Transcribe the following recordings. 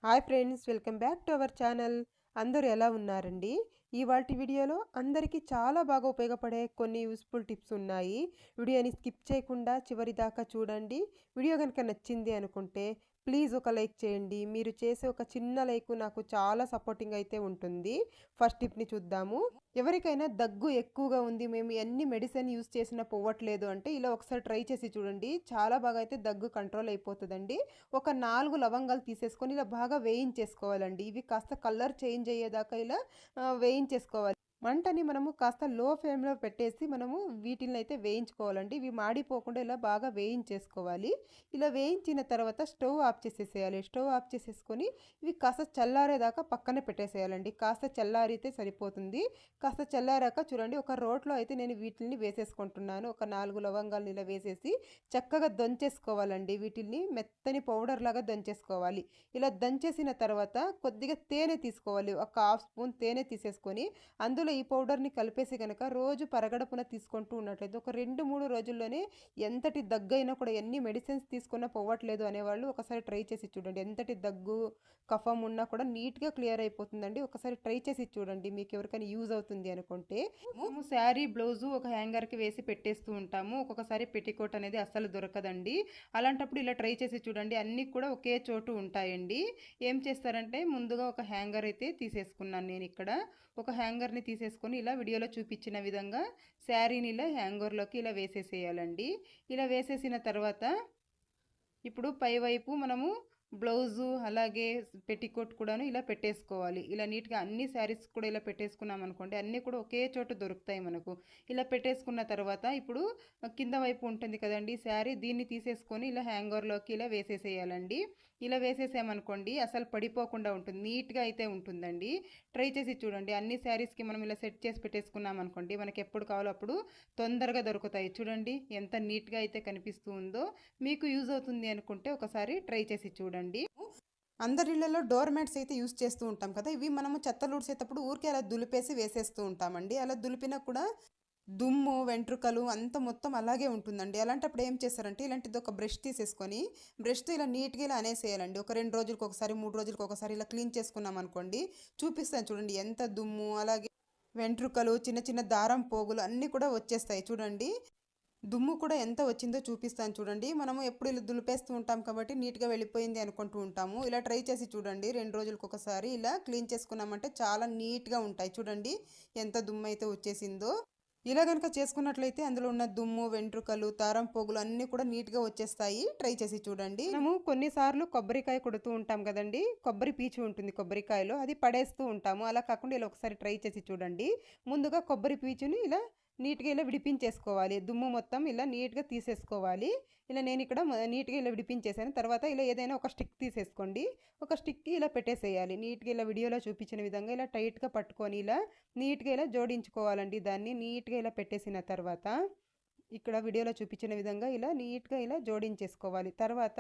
Hi friends, welcome back to our channel. అందరూ ఎలా ఉన్నారండి? ఇవాల్టి వీడియోలో అందరికీ చాలా బాగా ఉపయోగపడే కొన్ని యూస్ఫుల్ టిప్స్ ఉన్నాయి. వీడియోని స్కిప్ చేయకుండా చివరి దాకా చూడండి. వీడియో కనుక నచ్చింది అనుకుంటే ప్లీజ్ ఒక లైక్ చేయండి. మీరు చేసే ఒక చిన్న లైక్ నాకు చాలా సపోర్టింగ్ అయితే ఉంటుంది. ఫస్ట్ టిప్ని చూద్దాము. ఎవరికైనా దగ్గు ఎక్కువగా ఉంది, మేము ఎన్ని మెడిసిన్ యూస్ చేసినా పోవట్లేదు అంటే ఇలా ఒకసారి ట్రై చేసి చూడండి. చాలా బాగా అయితే దగ్గు కంట్రోల్ అయిపోతుందండి. ఒక 4 లవంగాలు తీసేసుకొని ఇలా బాగా వేయించేసుకోవాలండి. ఇవి కాస్త కలర్ చేంజ్ అయ్యేదాకా ఇలా వేయించేసుకోవాలి. మంటని మనము కాస్త లో ఫ్లేమ్లో పెట్టేసి మనము వీటిని వేయించుకోవాలండి. ఇవి మాడిపోకుండా ఇలా బాగా వేయించేసుకోవాలి. ఇలా వేయించిన తర్వాత స్టవ్ ఆఫ్ చేసేసేయాలి. స్టవ్ ఆఫ్ చేసేసుకొని ఇవి కాస్త చల్లారేదాకా పక్కన పెట్టేసేయాలండి. కాస్త చల్లారితే సరిపోతుంది. కాస్త చల్లారాక చూడండి, ఒక రోట్లో అయితే నేను వీటిని వేసేసుకుంటున్నాను. ఒక 4 లవంగాలను ఇలా వేసేసి చక్కగా దంచేసుకోవాలండి. వీటిని మెత్తని పౌడర్ లాగా దంచేసుకోవాలి. ఇలా దంచేసిన తర్వాత కొద్దిగా తేనె తీసుకోవాలి. ఒక హాఫ్ స్పూన్ తేనె తీసేసుకొని అందులో ఈ పౌడర్ని కలిపేసి కనుక రోజు పరగడుపున తీసుకుంటూ ఉన్నట్లయితే ఒక 2-3 రోజుల్లోనే ఎంతటి దగ్గు అయినా కూడా, ఎన్ని మెడిసిన్స్ తీసుకున్నా పోవట్లేదు అనేవాళ్ళు ఒకసారి ట్రై చేసి చూడండి. ఎంతటి దగ్గు కఫం ఉన్నా కూడా నీట్గా క్లియర్ అయిపోతుందండి. ఒకసారి ట్రై చేసి చూడండి, మీకు ఎవరికైనా యూజ్ అవుతుంది అనుకుంటే. మేము శారీ బ్లౌజు ఒక హ్యాంగర్కి వేసి పెట్టేస్తూ ఉంటాము. ఒక్కొక్కసారి పెట్టికోట్ అనేది అస్సలు దొరకదండి. అలాంటప్పుడు ఇలా ట్రై చేసి చూడండి. అన్నీ కూడా ఒకే చోటు ఉంటాయండి. ఏం చేస్తారంటే ముందుగా ఒక హ్యాంగర్ అయితే తీసేసుకున్నాను నేను ఇక్కడ. ఒక హ్యాంగర్ని తీసేసుకొని ఇలా వీడియోలో చూపించిన విధంగా శారీని ఇలా హ్యాంగర్లోకి ఇలా వేసేసేయాలండి. ఇలా వేసేసిన తర్వాత ఇప్పుడు పైవైపు మనము బ్లౌజు అలాగే పెట్టికోట్ కూడాను ఇలా పెట్టేసుకోవాలి. ఇలా నీట్గా అన్ని శారీస్ కూడా ఇలా పెట్టేసుకున్నాం అనుకోండి, అన్నీ కూడా ఒకే చోట దొరుకుతాయి మనకు. ఇలా పెట్టేసుకున్న తర్వాత ఇప్పుడు కింద వైపు ఉంటుంది కదండి శారీ, దీన్ని తీసేసుకొని ఇలా హ్యాంగర్లోకి ఇలా వేసేసేయాలండి. ఇలా వేసేసామనుకోండి అసలు పడిపోకుండా ఉంటుంది, నీట్గా అయితే ఉంటుందండి. ట్రై చేసి చూడండి. అన్ని శారీస్కి మనం ఇలా సెట్ చేసి పెట్టేసుకున్నాం అనుకోండి, మనకి ఎప్పుడు కావాలో అప్పుడు తొందరగా దొరుకుతాయి. చూడండి ఎంత నీట్గా అయితే కనిపిస్తూ ఉందో. మీకు యూజ్ అవుతుంది అనుకుంటే ఒకసారి ట్రై చేసి చూడండి. అందరి ఇళ్లలో డోర్ మ్యాట్స్ అయితే యూస్ చేస్తూ ఉంటాం కదా. ఇవి మనము చెత్తలు ఊడ్చేటప్పుడు ఊరికే అలా దులిపేసి వేసేస్తూ ఉంటామండి. అలా దులిపినా కూడా దుమ్ము వెంట్రుకలు అంత మొత్తం అలాగే ఉంటుందండి. అలాంటప్పుడు ఏం చేస్తారంటే ఇలాంటిది ఒక బ్రష్ తీసేసుకొని బ్రష్తో ఇలా నీట్గా ఇలా అనేసేయాలండి. ఒక 2 రోజులకు ఒకసారి 3 రోజులకు ఒకసారి ఇలా క్లీన్ చేసుకున్నాం అనుకోండి, చూపిస్తాను చూడండి ఎంత దుమ్ము అలాగే వెంట్రుకలు చిన్న చిన్న దారం పోగులు అన్నీ కూడా వచ్చేస్తాయి చూడండి. దుమ్ము కూడా ఎంత వచ్చిందో చూపిస్తాను చూడండి. మనము ఎప్పుడు ఇలా దులిపేస్తూ ఉంటాం కాబట్టి నీట్గా వెళ్ళిపోయింది అనుకుంటూ ఉంటాము. ఇలా ట్రై చేసి చూడండి. 2 రోజులకు ఒకసారి ఇలా క్లీన్ చేసుకున్నామంటే చాలా నీట్గా ఉంటాయి. చూడండి ఎంత దుమ్ము అయితే వచ్చేసిందో. ఇలా కనుక చేసుకున్నట్లయితే అందులో ఉన్న దుమ్ము వెంట్రుకలు తారం పోగులు అన్నీ కూడా నీట్గా వచ్చేస్తాయి. ట్రై చేసి చూడండి. మనము కొన్నిసార్లు కొబ్బరికాయ కొడుతూ ఉంటాం కదండి, కొబ్బరి పీచు ఉంటుంది కొబ్బరికాయలో, అది పడేస్తూ ఉంటాము. అలా కాకుండా ఇలా ఒకసారి ట్రై చేసి చూడండి. ముందుగా కొబ్బరి పీచుని ఇలా నీట్గా ఇలా విడిపించేసుకోవాలి. దుమ్ము మొత్తం ఇలా నీట్గా తీసేసుకోవాలి. ఇలా నేను ఇక్కడ నీట్గా ఇలా విడిపించేసాను. తర్వాత ఇలా ఏదైనా ఒక స్టిక్ తీసేసుకోండి. ఒక స్టిక్కి ఇలా పెట్టేసేయాలి. నీట్గా ఇలా వీడియోలో చూపించిన విధంగా ఇలా టైట్గా పట్టుకొని ఇలా నీట్గా ఇలా జోడించుకోవాలండి. దాన్ని నీట్గా ఇలా పెట్టేసిన తర్వాత ఇక్కడ వీడియోలో చూపించిన విధంగా ఇలా నీట్గా ఇలా జోడించేసుకోవాలి. తర్వాత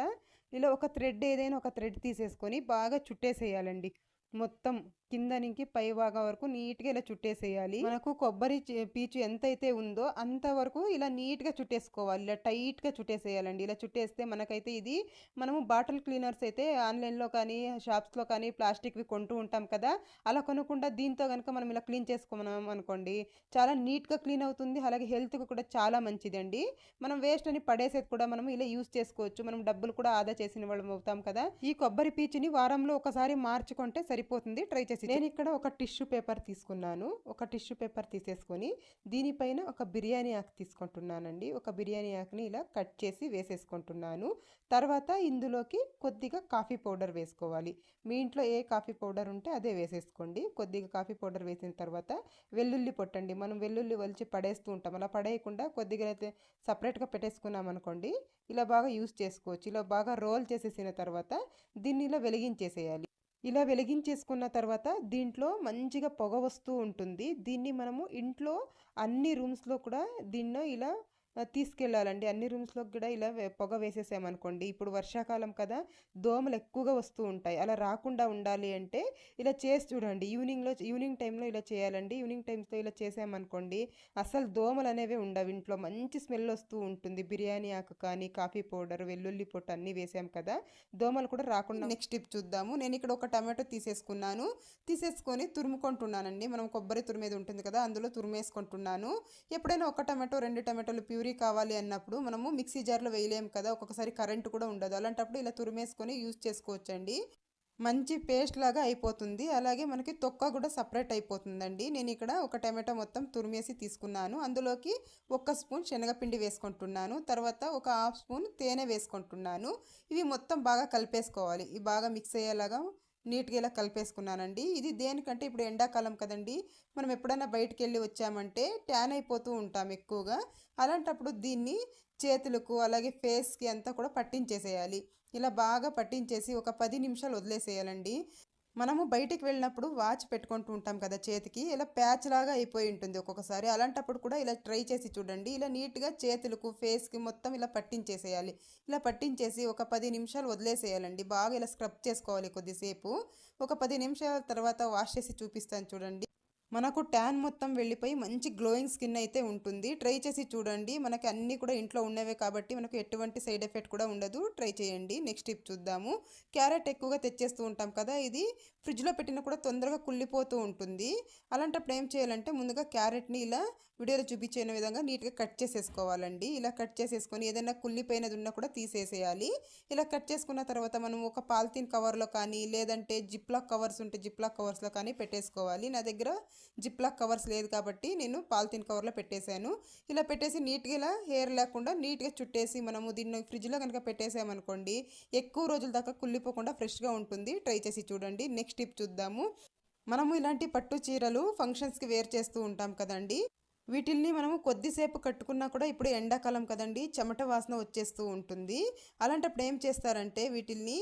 ఇలా ఒక థ్రెడ్, ఏదైనా ఒక థ్రెడ్ తీసేసుకొని బాగా చుట్టేసేయాలండి. మొత్తం కింద నుంచి పై భాగం వరకు నీట్గా ఇలా చుట్టేసేయాలి. మనకు కొబ్బరి పీచు ఎంతైతే ఉందో అంతవరకు ఇలా నీట్గా చుట్టేసుకోవాలి. ఇలా టైట్గా చుట్టేసేయాలండి. ఇలా చుట్టేస్తే మనకైతే ఇది మనము బాటిల్ క్లీనర్స్ అయితే ఆన్లైన్లో కానీ షాప్స్లో కానీ ప్లాస్టిక్వి కొంటూ ఉంటాం కదా, అలా కొనకుండా దీంతో కనుక మనం ఇలా క్లీన్ చేసుకున్నాం అనుకోండి చాలా నీట్గా క్లీన్ అవుతుంది. అలాగే హెల్త్కి కూడా చాలా మంచిదండి. మనం వేస్ట్ అని పడేసేది కూడా మనం ఇలా యూస్ చేసుకోవచ్చు. మనం డబ్బులు కూడా ఆదా చేసిన వాళ్ళం అవుతాం కదా. ఈ కొబ్బరి పీచుని వారంలో ఒకసారి మార్చుకుంటే సరిపోతుంది. ట్రై చేసి నేను ఇక్కడ ఒక టిష్యూ పేపర్ తీసుకున్నాను. ఒక టిష్యూ పేపర్ తీసేసుకొని దీనిపైన ఒక బిర్యానీ ఆకు తీసుకుంటున్నానండి. ఒక బిర్యానీ ఆకుని ఇలా కట్ చేసి వేసేసుకుంటున్నాను. తర్వాత ఇందులోకి కొద్దిగా కాఫీ పౌడర్ వేసుకోవాలి. మీ ఇంట్లో ఏ కాఫీ పౌడర్ ఉంటే అదే వేసేసుకోండి. కొద్దిగా కాఫీ పౌడర్ వేసిన తర్వాత వెల్లుల్లి పొట్టండి. మనం వెల్లుల్లి వలిచి పడేస్తూ ఉంటాం, అలా పడేయకుండా కొద్దిగా అయితే సపరేట్గా పెట్టేసుకున్నాం అనుకోండి, ఇలా బాగా యూస్ చేసుకోవచ్చు. ఇలా బాగా రోల్ చేసేసిన తర్వాత దీన్ని ఇలా వెలిగించేసేయాలి. ఇలా వెలిగించేసుకున్న తర్వాత దీంట్లో మంచిగా పొగ వస్తూ ఉంటుంది. దీన్ని మనము ఇంట్లో అన్ని రూమ్స్లో కూడా దీన్ని ఇలా తీసుకెళ్ళాలండి. అన్ని రూమ్స్‌లోకి కూడా ఇలా పొగ వేసేసామనుకోండి, ఇప్పుడు వర్షాకాలం కదా! దోమలు ఎక్కువగా వస్తూ ఉంటాయి. అలా రాకుండా ఉండాలి అంటే ఇలా చేసి చూడండి. ఈవినింగ్ టైంలో ఇలా చేయాలండి. ఈవినింగ్ టైమ్స్‌లో ఇలా చేసామనుకోండి, అసలు దోమలనేవే ఉండవు ఇంట్లో. మంచి స్మెల్ వస్తూ ఉంటుంది. బిర్యానీ ఆకు కానీ, కాఫీ పౌడర్, వెల్లుల్లి పొట్టు అన్నీ వేసాం కదా! దోమలు కూడా రాకుండా. నెక్స్ట్ టిప్ చూద్దాము. నేను ఇక్కడ ఒక టమాటో తీసేసుకొని తురుముకుంటున్నానండి. మనం కొబ్బరి తురిమేది ఉంటుంది కదా! అందులో తురిమేసుకుంటున్నాను. ఎప్పుడైనా ఒక టమాటో, 2 టమాటోలు ప్యూరీ కావాలి అన్నప్పుడు మనము మిక్సీ జార్‌లో వేయలేము కదా! ఒక్కొక్కసారి కరెంట్ కూడా ఉండదు. అలాంటప్పుడు ఇలా తురిమేసుకొని యూజ్ చేసుకోవచ్చండి. మంచి పేస్ట్ లాగా అయిపోతుంది. అలాగే మనకి తొక్క కూడా సెపరేట్ అయిపోతుందండి. నేను ఇక్కడ ఒక టమాటో మొత్తం తురిమేసి తీసుకున్నాను. అందులోకి 1 స్పూన్ శనగపిండి వేసుకుంటున్నాను. తర్వాత ఒక హాఫ్ స్పూన్ తేనె వేసుకుంటున్నాను. ఇవి మొత్తం బాగా కలిపేసుకోవాలి. ఇవి బాగా మిక్స్ అయ్యేలాగా నీట్‌గా ఇలా కలిపేసుకున్నానండి. ఇది దేనికంటే ఇప్పుడు ఎండాకాలం కదండీ! మనం ఎప్పుడైనా బయటికెళ్ళి వచ్చామంటే ట్యాన్ అయిపోతూ ఉంటాం ఎక్కువగా. అలాంటప్పుడు దీన్ని చేతులకు అలాగే ఫేస్‌కి అంతా కూడా పట్టించేసేయాలి. ఇలా బాగా పట్టించేసి ఒక 10 నిమిషాలు వదిలేసేయాలండి. మనము బయటికి వెళ్ళినప్పుడు వాచ్ పెట్టుకుంటూ ఉంటాం కదా చేతికి, ఇలా ప్యాచ్ లాగా అయిపోయి ఉంటుంది ఒక్కొక్కసారి. అలాంటప్పుడు కూడా ఇలా ట్రై చేసి చూడండి. ఇలా నీట్‌గా చేతులకు, ఫేస్‌కి మొత్తం ఇలా పట్టించేసేయాలి. ఇలా పట్టించేసి ఒక 10 నిమిషాలు వదిలేసేయాలండి. బాగా ఇలా స్క్రబ్ చేసుకోవాలి కొద్దిసేపు. ఒక 10 నిమిషాల తర్వాత వాష్ చేసి చూపిస్తాను చూడండి. మనకు ట్యాన్ మొత్తం వెళ్ళిపోయి మంచి గ్లోయింగ్ స్కిన్ అయితే ఉంటుంది. ట్రై చేసి చూడండి. మనకి అన్నీ కూడా ఇంట్లో ఉన్నవే కాబట్టి మనకు ఎటువంటి సైడ్ ఎఫెక్ట్ కూడా ఉండదు. ట్రై చేయండి. నెక్స్ట్ టిప్ చూద్దాము. క్యారెట్ ఎక్కువగా తెచ్చేస్తూ ఉంటాం కదా! ఇది ఫ్రిడ్జ్‌లో పెట్టినా కూడా తొందరగా కుళ్ళిపోతూ ఉంటుంది. అలాంటప్పుడు ఏం చేయాలంటే ముందుగా క్యారెట్‌ని ఇలా వీడియోలో చూపించిన విధంగా నీట్‌గా కట్ చేసేసుకోవాలండి. ఇలా కట్ చేసేసుకొని ఏదైనా కుళ్ళిపోయినది ఉన్నా కూడా తీసేసేయాలి. ఇలా కట్ చేసుకున్న తర్వాత మనం ఒక పాలిథీన్ కవర్‌లో కానీ, లేదంటే జిప్‌లాక్ కవర్స్ ఉంటే జిప్‌లాక్ కవర్స్‌లో కానీ పెట్టేసుకోవాలి. నా దగ్గర జిప్‌లాక్ కవర్స్ లేదు కాబట్టి నేను పాలిథీన్ కవర్‌లో పెట్టేశాను. ఇలా పెట్టేసి నీట్‌గా ఇలా హెయిర్ లేకుండా నీట్‌గా చుట్టేసి మనము దీన్ని ఫ్రిడ్జ్‌లో కనుక పెట్టేసామనుకోండి, ఎక్కువ రోజుల దాకా కుళ్ళిపోకుండా ఫ్రెష్‌గా ఉంటుంది. ట్రై చేసి చూడండి. నెక్స్ట్ టిప్ చూద్దాము. మనము ఇలాంటి పట్టు చీరలు ఫంక్షన్స్‌కి వేర్ చేస్తూ ఉంటాం కదండీ! వీటిల్ని మనము కొద్దిసేపు కట్టుకున్నా కూడా ఇప్పుడు ఎండాకాలం కదండీ! చెమట వాసన వచ్చేస్తూ ఉంటుంది. అలాంటప్పుడు ఏం చేస్తారంటే వీటిల్ని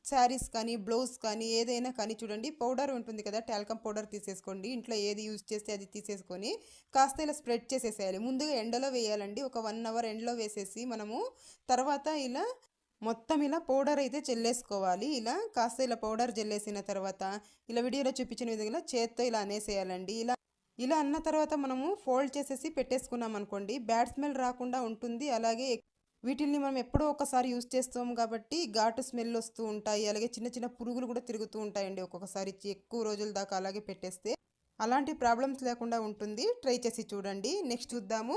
శారీస్ కానీ, బ్లౌజ్ కానీ ఏదైనా కానీ చూడండి, పౌడర్ ఉంటుంది కదా! టాల్కమ్ పౌడర్ తీసేసుకోండి. ఇంట్లో ఏది యూజ్ చేస్తే అది తీసేసుకొని కాస్త ఇలా స్ప్రెడ్ చేసేసేయాలి. ముందుగా ఎండలో వేయాలండి. ఒక 1 అవర్ ఎండలో వేసేసి మనము తర్వాత ఇలా మొత్తం ఇలా పౌడర్ అయితే జల్లేసుకోవాలి. ఇలా కాస్త ఇలా పౌడర్ జల్లేసిన తర్వాత ఇలా వీడియోలో చూపించిన విధంగా చేత్తో ఇలా అనేసేయాలండి. ఇలా అన్న తర్వాత మనము ఫోల్డ్ చేసేసి పెట్టేసుకున్నాం అనుకోండి, బ్యాడ్ స్మెల్ రాకుండా ఉంటుంది. అలాగే వీటిల్ని మనం ఎప్పుడో ఒకసారి యూజ్ చేస్తాం కాబట్టి ఘాటు స్మెల్ వస్తూ ఉంటాయి. అలాగే చిన్న చిన్న పురుగులు కూడా తిరుగుతూ ఉంటాయండి ఒక్కొక్కసారి ఎక్కువ రోజుల దాకా అలాగే పెట్టేస్తే. అలాంటి ప్రాబ్లమ్స్ లేకుండా ఉంటుంది. ట్రై చేసి చూడండి. నెక్స్ట్ చూద్దాము.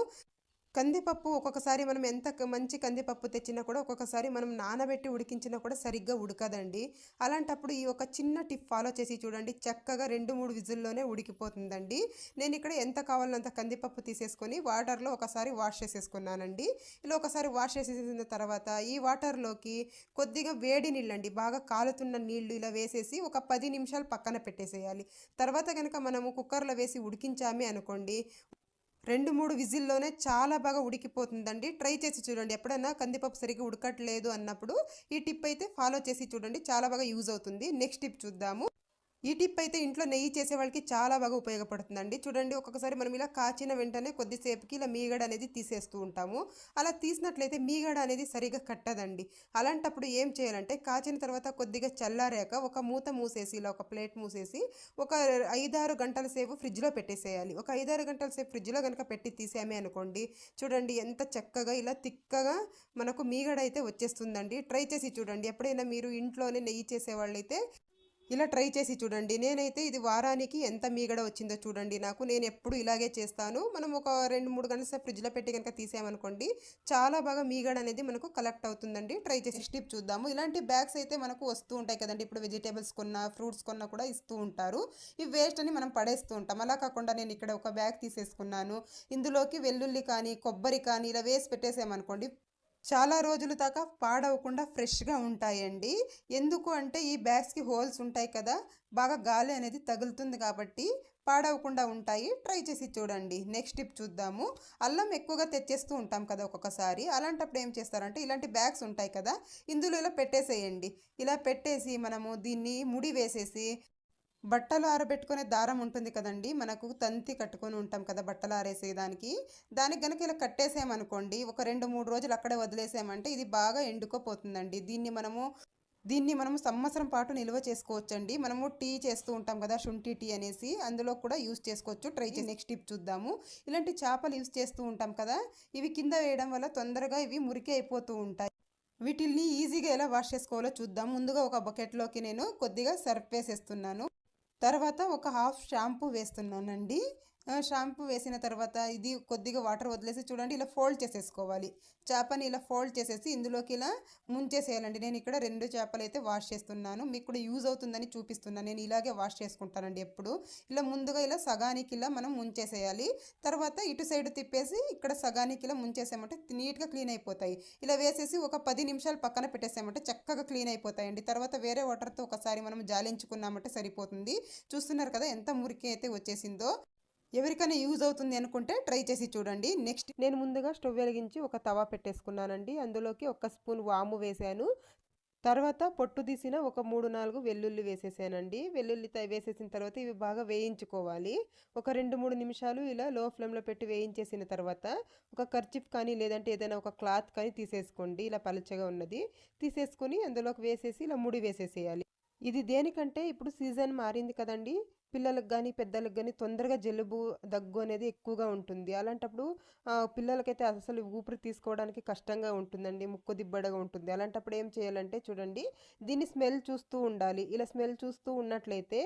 కందిపప్పు ఒక్కొక్కసారి మనం ఎంత మంచి కందిపప్పు తెచ్చినా కూడా ఒక్కొక్కసారి మనం నానబెట్టి ఉడికించినా కూడా సరిగ్గా ఉడకదండి. అలాంటప్పుడు ఈ ఒక చిన్న టిప్ ఫాలో చేసి చూడండి. చక్కగా 2, 3 విజిల్లోనే ఉడికిపోతుందండి. నేను ఇక్కడ ఎంత కావాలో అంత కందిపప్పు తీసేసుకొని వాటర్‌లో ఒకసారి వాష్ చేసేసుకున్నానండి. ఇలా ఒకసారి వాష్ చేసేసిన తర్వాత ఈ వాటర్‌లోకి కొద్దిగా వేడి నీళ్ళండి, బాగా కాలుతున్న నీళ్లు ఇలా వేసేసి ఒక 10 నిమిషాలు పక్కన పెట్టేసేయాలి. తర్వాత గనక మనము కుక్కర్‌లో వేసి ఉడికించామే అనుకోండి, 2, 3 విజిల్లోనే చాలా బాగా ఉడికిపోతుందండి. ట్రై చేసి చూడండి. ఎప్పుడైనా కందిపప్పు సరిగ్గా ఉడకట్లేదు అన్నప్పుడు ఈ టిప్ అయితే ఫాలో చేసి చూడండి. చాలా బాగా యూజ్ అవుతుంది. నెక్స్ట్ టిప్ చూద్దాము. ఈ టిప్ అయితే ఇంట్లో నెయ్యి చేసే వాళ్ళకి చాలా బాగా ఉపయోగపడుతుందండి. చూడండి, ఒక్కొక్కసారి మనం ఇలా కాచిన వెంటనే కొద్దిసేపుకి ఇలా మీగడ అనేది తీసేస్తూ ఉంటాము. అలా తీసినట్లయితే మీగడ అనేది సరిగ్గా కట్టదండి. అలాంటప్పుడు ఏం చేయాలంటే కాచిన తర్వాత కొద్దిగా చల్లారాక ఒక మూత మూసేసి ఇలా ఒక ప్లేట్ మూసేసి ఒక 5, 6 గంటల సేపు ఫ్రిడ్జ్‌లో పెట్టేసేయాలి. ఒక 5, 6 గంటల సేపు ఫ్రిడ్జ్‌లో గనుక పెట్టి తీసామే అనుకోండి, చూడండి ఎంత చక్కగా ఇలా తిక్కగా మనకు మీగడ అయితే వచ్చేస్తుందండి. ట్రై చేసి చూడండి. ఎప్పుడైనా మీరు ఇంట్లోనే నెయ్యి చేసేవాళ్ళైతే ఇలా ట్రై చేసి చూడండి. నేనైతే ఇది వారానికి ఎంత మీగడ వచ్చిందో చూడండి నాకు. నేనెప్పుడు ఇలాగే చేస్తాను. మనం ఒక 2, 3 గంటల సేపు ఫ్రిడ్జ్‌లో పెట్టి గనుక తీసామనుకోండి, చాలా బాగా మీగడ అనేది మనకు కలెక్ట్ అవుతుందండి. ట్రై చేసి టిప్ చూద్దాము. ఇలాంటి బ్యాగ్స్ అయితే మనకు వస్తూ ఉంటాయి కదండీ! ఇప్పుడు వెజిటబుల్స్ కొన్నా, ఫ్రూట్స్ కొన్నా కూడా ఇస్తూ ఉంటారు. ఈ వేస్ట్ అని మనం పడేస్తూ ఉంటాం. అలా కాకుండా నేను ఇక్కడ ఒక బ్యాగ్ తీసేసుకున్నాను. ఇందులోకి వెల్లుల్లి కానీ, కొబ్బరి కానీ ఇలా వేసి పెట్టేసామనుకోండి, చాలా రోజుల దాకా పాడవకుండా ఫ్రెష్‌గా ఉంటాయండి. ఎందుకు అంటే ఈ బ్యాగ్స్‌కి హోల్స్ ఉంటాయి కదా! బాగా గాలి అనేది తగులుతుంది కాబట్టి పాడవకుండా ఉంటాయి. ట్రై చేసి చూడండి. నెక్స్ట్ టిప్ చూద్దాము. అల్లం ఎక్కువగా తెచ్చేస్తూ ఉంటాం కదా ఒక్కొక్కసారి. అలాంటప్పుడు ఏం చేస్తారంటే ఇలాంటి బ్యాగ్స్ ఉంటాయి కదా! ఇందులో ఇలా పెట్టేసేయండి. ఇలా పెట్టేసి మనము దీన్ని ముడి వేసేసి బట్టలు ఆరబెట్టుకునే దారం ఉంటుంది కదండి, మనకు తంతి కట్టుకొని ఉంటాం కదా బట్టలు ఆరేసేదానికి. దానికి గనుక ఇలా కట్టేసామనుకోండి, ఒక 2-3 రోజులు అక్కడే వదిలేసామంటే ఇది బాగా ఎండుకోపోతుందండి. దీన్ని మనము సంవత్సరం పాటు నిల్వ చేసుకోవచ్చండి. మనము టీ చేస్తూ ఉంటాం కదా, శుంఠి టీ అనేసి, అందులో కూడా యూస్ చేసుకోవచ్చు. ట్రై చేసి నెక్స్ట్ టిప్ చూద్దాము. ఇలాంటి చేపలు యూస్ చేస్తూ ఉంటాం కదా, ఇవి కింద వేయడం వల్ల తొందరగా ఇవి మురికి అయిపోతూ ఉంటాయి. వీటిల్ని ఈజీగా ఎలా వాష్ చేసుకోవాలో చూద్దాం. ముందుగా ఒక బకెట్లోకి నేను కొద్దిగా సర్ఫ్ వేసేస్తున్నాను. తర్వాత ఒక హాఫ్ షాంపూ వేస్తున్నానండి. షాంపూ వేసిన తర్వాత ఇది కొద్దిగా వాటర్ వదిలేసి చూడండి, ఇలా ఫోల్డ్ చేసేసుకోవాలి. చేపని ఇలా ఫోల్డ్ చేసేసి ఇందులోకి ఇలా ముంచేసేయాలండి. నేను ఇక్కడ 2 చేపలు అయితే వాష్ చేస్తున్నాను. మీకు కూడా యూజ్ అవుతుందని చూపిస్తున్నాను. నేను ఇలాగే వాష్ చేసుకుంటానండి ఎప్పుడు. ఇలా ముందుగా ఇలా సగానికి ఇలా మనం ముంచేసేయాలి. తర్వాత ఇటు సైడ్ తిప్పేసి ఇక్కడ సగానికి ఇలా ముంచేసామంటే నీట్గా క్లీన్ అయిపోతాయి. ఇలా వేసేసి ఒక 10 నిమిషాలు పక్కన పెట్టేసామంటే చక్కగా క్లీన్ అయిపోతాయండి. తర్వాత వేరే వాటర్తో ఒకసారి మనం జాలించుకున్నామంటే సరిపోతుంది. చూస్తున్నారు కదా ఎంత మురికి అయితే వచ్చేసిందో. ఎవరికైనా యూజ్ అవుతుంది అనుకుంటే ట్రై చేసి చూడండి. నెక్స్ట్ నేను ముందుగా స్టవ్ వెలిగించి ఒక తవా పెట్టేసుకున్నానండి. అందులోకి 1 స్పూన్ వాము వేసాను. తర్వాత పొట్టు తీసిన ఒక 3-4 వెల్లుల్లి వేసేసానండి. వెల్లుల్లి వేసేసిన తర్వాత ఇవి బాగా వేయించుకోవాలి. ఒక 2-3 నిమిషాలు ఇలా లో ఫ్లేమ్లో పెట్టి వేయించేసిన తర్వాత ఒక కర్చీఫ్ కానీ లేదంటే ఏదైనా ఒక క్లాత్ కానీ తీసేసుకోండి. ఇలా పలుచగా ఉన్నది తీసేసుకొని అందులోకి వేసేసి ఇలా ముడి వేసేసేయాలి. ఇది దేనికంటే ఇప్పుడు సీజన్ మారింది కదండి, పిల్లలకు కానీ పెద్దలకు కానీ తొందరగా జలుబు దగ్గు అనేది ఎక్కువగా ఉంటుంది. అలాంటప్పుడు పిల్లలకైతే అసలు ఊపిరి తీసుకోవడానికి కష్టంగా ఉంటుందండి, ముక్కు దిబ్బడగా ఉంటుంది. అలాంటప్పుడు ఏం చేయాలంటే చూడండి, దీన్ని స్మెల్ చూస్తూ ఉండాలి. ఇలా స్మెల్ చూస్తూ ఉన్నట్లయితే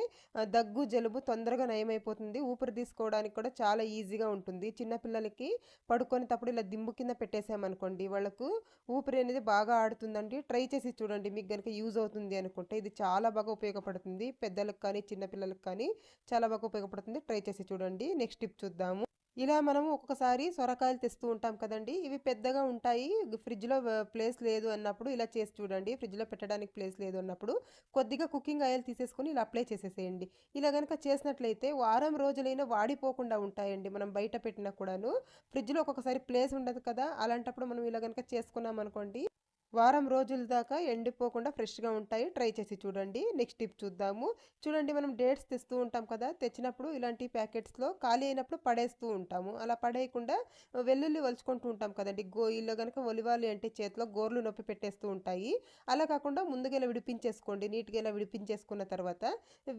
దగ్గు జలుబు తొందరగా నయమైపోతుంది. ఊపిరి తీసుకోవడానికి కూడా చాలా ఈజీగా ఉంటుంది. చిన్నపిల్లలకి పడుకునేటప్పుడు ఇలా దింబు కింద పెట్టేసామనుకోండి, వాళ్ళకు ఊపిరి అనేది బాగా ఆడుతుందండి. ట్రై చేసి చూడండి, మీకు కనుక యూజ్ అవుతుంది అనుకుంటే. ఇది చాలా బాగా ఉపయోగపడుతుంది, పెద్దలకు కానీ చిన్నపిల్లలకు కానీ చాలా బాగా ఉపయోగపడుతుంది. ట్రై చేసి చూడండి. నెక్స్ట్ టిప్ చూద్దాము. ఇలా మనము ఒక్కొక్కసారి సొరకాయలు తెస్తూ ఉంటాం కదండి, ఇవి పెద్దగా ఉంటాయి. ఫ్రిడ్జ్లో ప్లేస్ లేదు అన్నప్పుడు ఇలా చేసి చూడండి. ఫ్రిడ్జ్లో పెట్టడానికి ప్లేస్ లేదు అన్నప్పుడు కొద్దిగా కుకింగ్ ఆయిల్ తీసేసుకొని ఇలా అప్లై చేసేసేయండి. ఇలా కనుక చేసినట్లయితే వారం రోజులైనా వాడిపోకుండా ఉంటాయండి. మనం బయట పెట్టినా కూడాను. ఫ్రిడ్జ్లో ఒక్కొక్కసారి ప్లేస్ ఉండదు కదా, అలాంటప్పుడు మనం ఇలా కనుక చేసుకున్నాం అనుకోండి, వారం రోజుల దాకా ఎండిపోకుండా ఫ్రెష్గా ఉంటాయి. ట్రై చేసి చూడండి. నెక్స్ట్ టిప్ చూద్దాము. చూడండి, మనం డేట్స్ తెస్తూ ఉంటాం కదా, తెచ్చినప్పుడు ఇలాంటి ప్యాకెట్స్లో ఖాళీ అయినప్పుడు పడేస్తూ ఉంటాము. అలా పడేయకుండా వెల్లుల్లి వలుచుకుంటూ ఉంటాం కదండి, ఇలా కనుక ఒలివాలి అంటే చేతిలో గోర్లు నొప్పి పెట్టేస్తూ ఉంటాయి. అలా కాకుండా ముందుగా ఇలా విడిపించేసుకోండి. నీట్గా ఇలా విడిపించేసుకున్న తర్వాత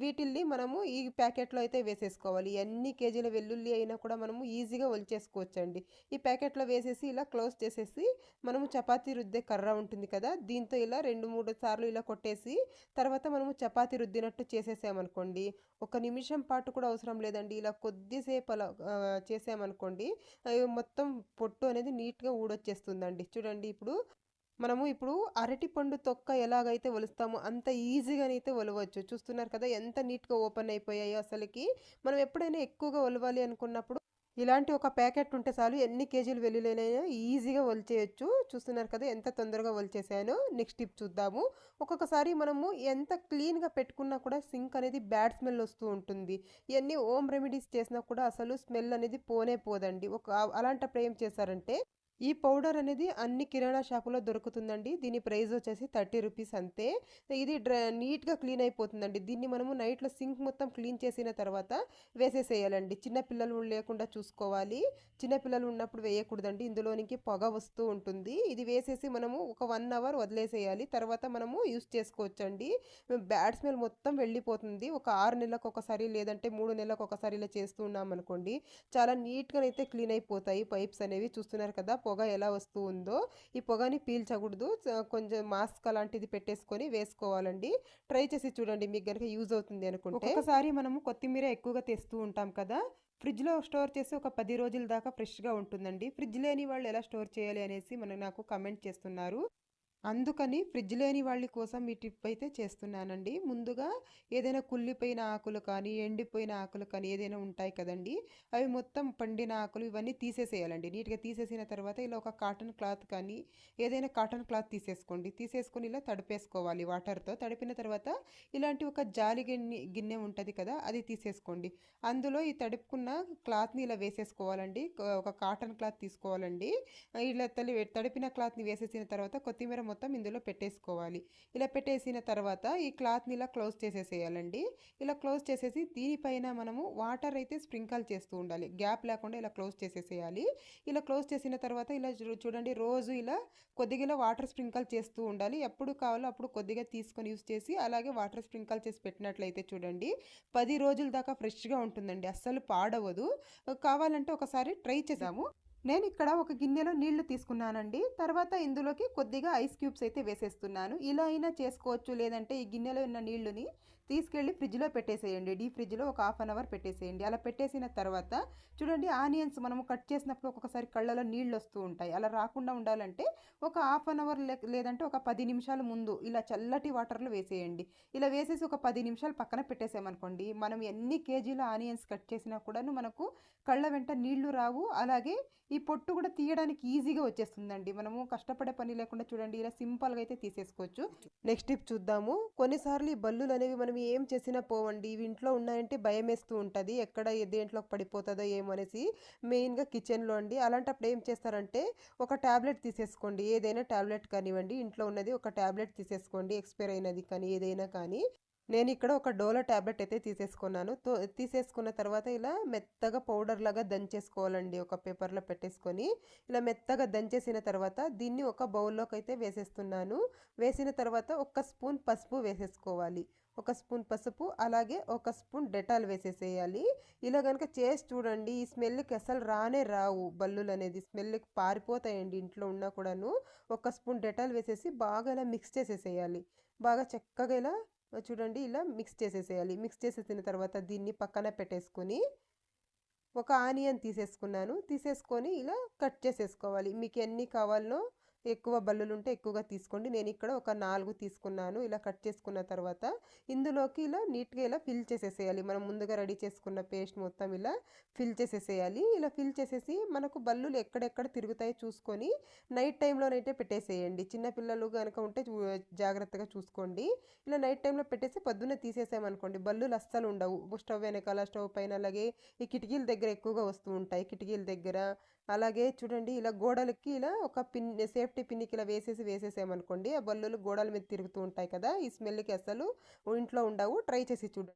వీటిల్ని మనము ఈ ప్యాకెట్లో అయితే వేసేసుకోవాలి. ఎన్ని కేజీల వెల్లుల్లి అయినా కూడా మనము ఈజీగా ఒలిచేసుకోవచ్చండి. ఈ ప్యాకెట్లో వేసేసి ఇలా క్లోజ్ చేసేసి మనము చపాతీ రుద్దే కర్ర ఉంటుంది కదా, దీంతో ఇలా 2-3 సార్లు ఇలా కొట్టేసి తర్వాత మనము చపాతీ రుద్దినట్టు చేసేసామనుకోండి, ఒక నిమిషం పాటు కూడా అవసరం లేదండి. ఇలా కొద్దిసేపు అలా చేసామనుకోండి, మొత్తం పొట్టు అనేది నీట్గా ఊడొచ్చేస్తుందండి. చూడండి, ఇప్పుడు అరటి పండు తొక్క ఎలాగైతే ఒలుస్తామో అంత ఈజీగానైతే ఒలవచ్చు. చూస్తున్నారు కదా ఎంత నీట్గా ఓపెన్ అయిపోయాయో అసలుకి. మనం ఎప్పుడైనా ఎక్కువగా ఒలవాలి అనుకున్నప్పుడు ఇలాంటి ఒక ప్యాకెట్ ఉంటే చాలు, ఎన్ని కేజీలు వెల్లుల్లినైనా ఈజీగా ఒలిచేయచ్చు. చూస్తున్నారు కదా ఎంత తొందరగా ఒలిచేసానో. నెక్స్ట్ టిప్ చూద్దాము. ఒక్కొక్కసారి మనము ఎంత క్లీన్గా పెట్టుకున్నా కూడా సింక్ అనేది బ్యాడ్ స్మెల్ వస్తూ ఉంటుంది. ఇవన్నీ హోమ్ రెమెడీస్ చేసినా కూడా అసలు స్మెల్ అనేది పోనే పోదండి. అలాంటప్పుడు ఏం చేశారంటే, ఈ పౌడర్ అనేది అన్ని కిరాణా షాపులో దొరుకుతుందండి. దీని ప్రైస్ వచ్చేసి 30 రూపీస్ అంతే. ఇది నీట్గా క్లీన్ అయిపోతుందండి. దీన్ని మనము నైట్లో సింక్ మొత్తం క్లీన్ చేసిన తర్వాత వేసేసేయాలండి. చిన్నపిల్లలు లేకుండా చూసుకోవాలి. చిన్నపిల్లలు ఉన్నప్పుడు వేయకూడదండి, ఇందులోనికి పొగ వస్తూ ఉంటుంది. ఇది వేసేసి మనము ఒక 1 అవర్ వదిలేసేయాలి. తర్వాత మనము యూస్ చేసుకోవచ్చండి. బ్యాడ్ స్మెల్ మొత్తం వెళ్ళిపోతుంది. ఒక 6 నెలలకు ఒకసారి లేదంటే 3 నెలలకు ఒకసారి ఇలా చేస్తూ ఉన్నామనుకోండి, చాలా నీట్గా అయితే క్లీన్ అయిపోతాయి పైప్స్ అనేవి. చూస్తున్నారు కదా పొగ ఎలా వస్తూ ఉందో. ఈ పొగని పీల్చకూడదు. కొంచెం మాస్క్ అలాంటిది పెట్టేసుకొని వేసుకోవాలండి. ట్రై చేసి చూడండి, మీకు కనుక యూజ్ అవుతుంది అనుకుంటే. ఒక్కొక్కసారి మనము కొత్తిమీర ఎక్కువగా తెస్తూ ఉంటాం కదా, ఫ్రిడ్జ్లో స్టోర్ చేసి ఒక 10 రోజుల దాకా ఫ్రెష్గా ఉంటుందండి. ఫ్రిడ్జ్ లేని వాళ్ళు ఎలా స్టోర్ చేయాలి అనేసి నాకు కమెంట్ చేస్తున్నారు. అందుకని ఫ్రిడ్జ్ లేని వాళ్ళ కోసం ఈ టిప్ అయితే చేస్తున్నానండి. ముందుగా ఏదైనా కుళ్ళిపోయిన ఆకులు కానీ ఎండిపోయిన ఆకులు కానీ ఏదైనా ఉంటాయి కదండి, అవి మొత్తం పండిన ఆకులు ఇవన్నీ తీసేసేయాలండి. నీట్గా తీసేసిన తర్వాత ఇలా ఒక కాటన్ క్లాత్ కానీ ఏదైనా కాటన్ క్లాత్ తీసేసుకొని ఇలా తడిపేసుకోవాలి వాటర్తో. తడిపిన తర్వాత ఇలాంటి ఒక జాలి గిన్నె ఉంటుంది కదా, అది తీసేసుకోండి. అందులో ఈ తడుపుకున్న క్లాత్ని ఇలా వేసేసుకోవాలండి. ఒక కాటన్ క్లాత్ తీసుకోవాలండి. ఇలా తడిపిన క్లాత్ని వేసేసిన తర్వాత కొత్తిమీర మొత్తం ఇందులో పెట్టేసుకోవాలి. ఇలా పెట్టేసిన తర్వాత ఈ క్లాత్ని ఇలా క్లోజ్ చేసేసేయాలండి. ఇలా క్లోజ్ చేసేసి దీనిపైన మనము వాటర్ అయితే స్ప్రింకల్ చేస్తూ ఉండాలి. గ్యాప్ లేకుండా ఇలా క్లోజ్ చేసేసేయాలి. ఇలా క్లోజ్ చేసిన తర్వాత ఇలా చూడండి, రోజు ఇలా కొద్దిగా వాటర్ స్ప్రింకల్ చేస్తూ ఉండాలి. ఎప్పుడు కావాలో అప్పుడు కొద్దిగా తీసుకొని యూస్ చేసి అలాగే వాటర్ స్ప్రింకల్ చేసి పెట్టినట్లయితే చూడండి 10 రోజుల దాకా ఫ్రెష్గా ఉంటుందండి, అస్సలు పాడవదు. కావాలంటే ఒకసారి ట్రై చేద్దాము. నేను ఇక్కడ ఒక గిన్నెలో నీళ్లు తీసుకున్నానండి. తర్వాత ఇందులోకి కొద్దిగా ఐస్ క్యూబ్స్ అయితే వేసేస్తున్నాను. ఇలా అయినా చేసుకోవచ్చు, లేదంటే ఈ గిన్నెలో ఉన్న నీళ్లుని తీసుకెళ్ళి ఫ్రిడ్జ్లో పెట్టేసేయండి. డీప్ ఫ్రిడ్జ్లో ఒక హాఫ్ అన్ అవర్ పెట్టేసేయండి. అలా పెట్టేసిన తర్వాత చూడండి, ఆనియన్స్ మనము కట్ చేసినప్పుడు ఒక్కొక్కసారి కళ్ళలో నీళ్ళు వస్తూ ఉంటాయి. అలా రాకుండా ఉండాలంటే ఒక హాఫ్ అన్ అవర్ లేదంటే ఒక 10 నిమిషాల ముందు ఇలా చల్లటి వాటర్లో వేసేయండి. ఇలా వేసేసి ఒక 10 నిమిషాలు పక్కన పెట్టేసామనుకోండి, మనం ఎన్ని కేజీల ఆనియన్స్ కట్ చేసినా కూడాను మనకు కళ్ళ వెంట నీళ్లు రావు. అలాగే ఈ పొట్టు కూడా తీయడానికి ఈజీగా వచ్చేస్తుందండి. మనము కష్టపడే పని లేకుండా చూడండి ఇలా సింపుల్గా అయితే తీసేసుకోవచ్చు. నెక్స్ట్ టిప్ చూద్దాము. కొన్నిసార్లు ఈ బల్లులు అనేవి మనం ఏం చేసినా పోవండి. ఇవి ఇంట్లో ఉన్నాయంటే భయం వేస్తూ ఉంటుంది, ఎక్కడ దేంట్లోకి పడిపోతుందో ఏమో అనేసి. మెయిన్గా కిచెన్లో అండి. అలాంటప్పుడు ఏం చేస్తారంటే ఒక ట్యాబ్లెట్ తీసేసుకోండి. ఏదైనా ట్యాబ్లెట్ కానివ్వండి, ఇంట్లో ఉన్నది ఒక ట్యాబ్లెట్ తీసేసుకోండి, ఎక్స్పైర్ అయినది కానీ ఏదైనా కానీ. నేను ఇక్కడ ఒక డోలో ట్యాబ్లెట్ అయితే తీసేసుకున్నాను. తీసేసుకున్న తర్వాత ఇలా మెత్తగా పౌడర్ లాగా దంచేసుకోవాలండి. ఒక పేపర్లో పెట్టేసుకొని ఇలా మెత్తగా దంచేసిన తర్వాత దీన్ని ఒక బౌల్లోకి అయితే వేసేస్తున్నాను. వేసిన తర్వాత ఒక స్పూన్ పసుపు వేసేసుకోవాలి. ఒక స్పూన్ పసుపు, అలాగే ఒక స్పూన్ డెటాల్ వేసేసేయాలి. ఇలా కనుక చేసి చూడండి, ఈ స్మెల్కి అసలు రానే రావు బల్లులు అనేది, స్మెల్కి పారిపోతాయండి ఇంట్లో ఉన్నా కూడాను. ఒక స్పూన్ డెటాల్ వేసేసి బాగా ఇలా మిక్స్ చేసేసేయాలి. బాగా చక్కగా ఇలా చూడండి ఇలా మిక్స్ చేసేసేయాలి. మిక్స్ చేసేసిన తర్వాత దీన్ని పక్కన పెట్టేసుకొని ఒక ఆనియన్ తీసేసుకున్నాను. తీసేసుకొని ఇలా కట్ చేసేసుకోవాలి. మీకు ఎన్ని కావాలో ఎక్కువ బల్లులు ఉంటే ఎక్కువగా తీసుకోండి. నేను ఇక్కడ ఒక 4 తీసుకున్నాను. ఇలా కట్ చేసుకున్న తర్వాత ఇందులోకి ఇలా నీట్గా ఇలా ఫిల్ చేసేసేయాలి. మనం ముందుగా రెడీ చేసుకున్న పేస్ట్ మొత్తం ఇలా ఫిల్ చేసేసేయాలి. ఇలా ఫిల్ చేసేసి మనకు బల్లులు ఎక్కడెక్కడ తిరుగుతాయో చూసుకొని నైట్ టైంలోనైతే పెట్టేసేయండి. చిన్నపిల్లలు కనుక ఉంటే జాగ్రత్తగా చూసుకోండి. ఇలా నైట్ టైంలో పెట్టేసి పొద్దున్నే తీసేసామనుకోండి బల్లులు అస్సలు ఉండవు. స్టవ్ వెనకాల, స్టవ్ పైన, అలాగే ఈ కిటికీల దగ్గర ఎక్కువగా వస్తూ ఉంటాయి. కిటికీల దగ్గర అలాగే చూడండి ఇలా గోడలకి ఇలా ఒక సేఫ్టీ పిన్నికి ఇలా వేసేసామనుకోండి, ఆ బల్లులు గోడల మీద తిరుగుతూ ఉంటాయి కదా, ఈ స్మెల్కి అసలు ఇంట్లో ఉండవు. ట్రై చేసి చూడండి.